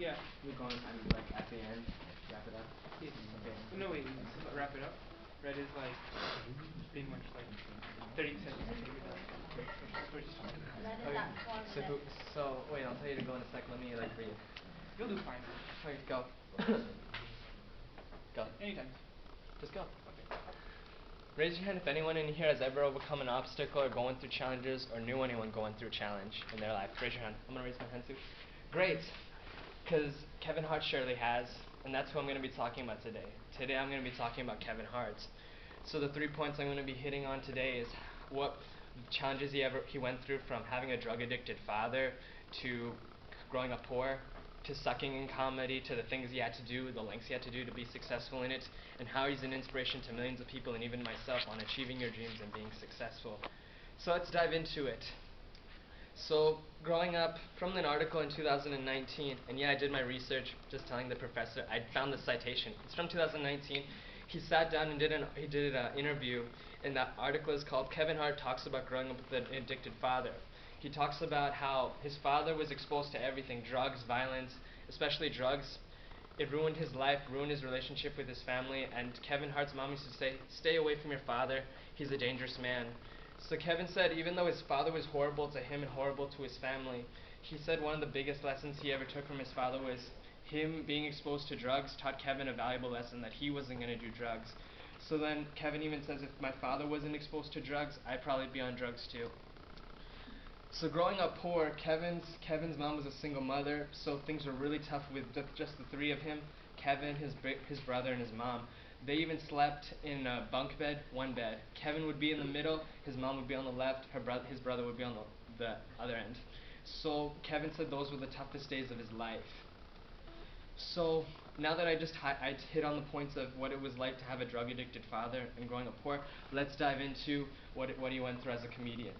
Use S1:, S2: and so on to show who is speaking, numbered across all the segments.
S1: Yeah.
S2: We're going and like at the end, wrap it up.
S1: Yes.
S2: Okay.
S1: No wait, wrap it up. Red is like pretty much like 30 seconds to take it down. That's what she's talking about.
S3: Red is
S2: Okay.
S3: at 4 minutes.
S2: So wait, I'll tell you to go in a sec. Let me like breathe.
S1: You'll do fine.
S2: Okay, go. Go.
S1: Anytime.
S2: Just go.
S1: Okay.
S2: Raise your hand if anyone in here has ever overcome an obstacle or going through challenges or knew anyone going through a challenge in their life. Raise your hand. I'm going to raise my hand too. Great. Because Kevin Hart surely has, and that's who I'm going to be talking about today. Today I'm going to be talking about Kevin Hart. So the 3 points I'm going to be hitting on today is what challenges he went through, from having a drug-addicted father to growing up poor, to sucking in comedy, to the things he had to do, the lengths he had to do to be successful in it, and how he's an inspiration to millions of people and even myself on achieving your dreams and being successful. So let's dive into it. So growing up, from an article in 2019, and yeah, I did my research, just telling the professor, I found the citation. It's from 2019. He sat down and did an interview, and that article is called "Kevin Hart Talks About Growing Up with an Addicted Father." He talks about how his father was exposed to everything, drugs, violence, especially drugs. It ruined his life, ruined his relationship with his family, and Kevin Hart's mom used to say, "Stay away from your father, he's a dangerous man." So Kevin said even though his father was horrible to him and horrible to his family, he said one of the biggest lessons he ever took from his father was him being exposed to drugs taught Kevin a valuable lesson that he wasn't going to do drugs. So then Kevin even says, if my father wasn't exposed to drugs, I'd probably be on drugs too. So growing up poor, Kevin's mom was a single mother, so things were really tough with just the three of him, Kevin, his brother, and his mom. They even slept in a bunk bed, one bed. Kevin would be in the middle, his mom would be on the left, his brother would be on the other end. So Kevin said those were the toughest days of his life. So now that I hit on the points of what it was like to have a drug-addicted father and growing up poor, let's dive into what he went through as a comedian.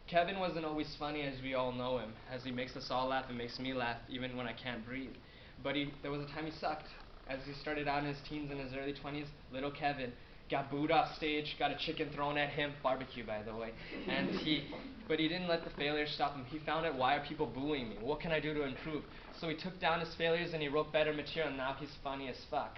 S2: Kevin wasn't always funny, as we all know him, as he makes us all laugh and makes me laugh even when I can't breathe. But there was a time he sucked. As he started out in his teens and his early 20s, little Kevin got booed off stage, got a chicken thrown at him, barbecue by the way, but he didn't let the failures stop him. He found out, why are people booing me? What can I do to improve? So he took down his failures and he wrote better material, and now he's funny as fuck.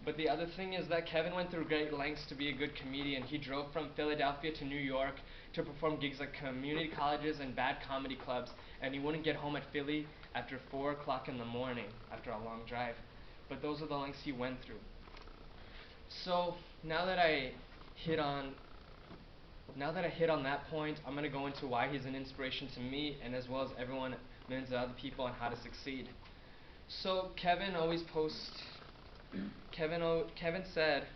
S2: But the other thing is that Kevin went through great lengths to be a good comedian. He drove from Philadelphia to New York to perform gigs at community colleges and bad comedy clubs, and he wouldn't get home at Philly after 4 o'clock in the morning after a long drive. But those are the lengths he went through. So now that I hit on that point, I'm going to go into why he's an inspiration to me and as well as everyone, millions of other people, on how to succeed. So Kevin said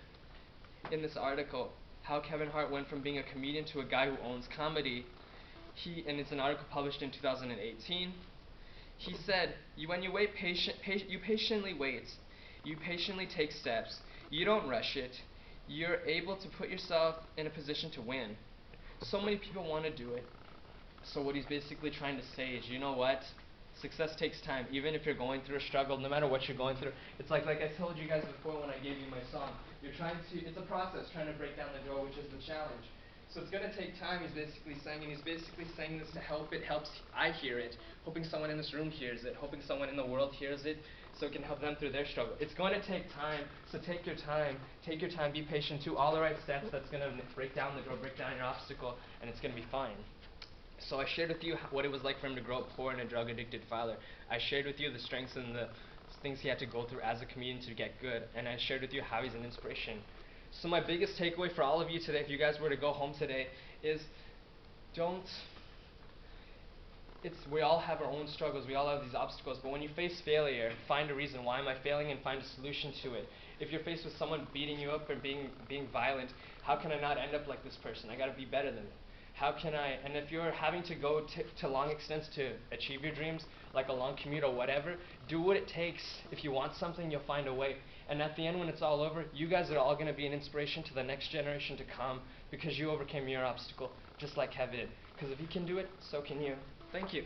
S2: in this article how Kevin Hart went from being a comedian to a guy who owns comedy. And it's an article published in 2018. He said, when you wait, you patiently wait. You patiently take steps. You don't rush it. You're able to put yourself in a position to win. So many people want to do it. So what he's basically trying to say is, you know what? Success takes time. Even if you're going through a struggle, no matter what you're going through, it's like I told you guys before when I gave you my song. It's a process trying to break down the door, which is the challenge. So it's going to take time, he's basically saying, and he's basically saying this to help it helps I hear it, hoping someone in this room hears it, hoping someone in the world hears it, so it can help them through their struggle. It's going to take time, so take your time, be patient, do all the right steps. That's going to break down the door, break down your obstacle, and it's going to be fine. So I shared with you what it was like for him to grow up poor and a drug-addicted father. I shared with you the strengths and the things he had to go through as a comedian to get good, and I shared with you how he's an inspiration. So my biggest takeaway for all of you today, if you guys were to go home today, is we all have our own struggles, we all have these obstacles, but when you face failure, find a reason, why am I failing, and find a solution to it. If you're faced with someone beating you up or being violent, how can I not end up like this person? I gotta be better than them. And if you're having to go to long extents to achieve your dreams, like a long commute or whatever, do what it takes. If you want something, you'll find a way. And at the end, when it's all over, you guys are all going to be an inspiration to the next generation to come because you overcame your obstacle, just like Kevin did. Because if he can do it, so can you. Thank you.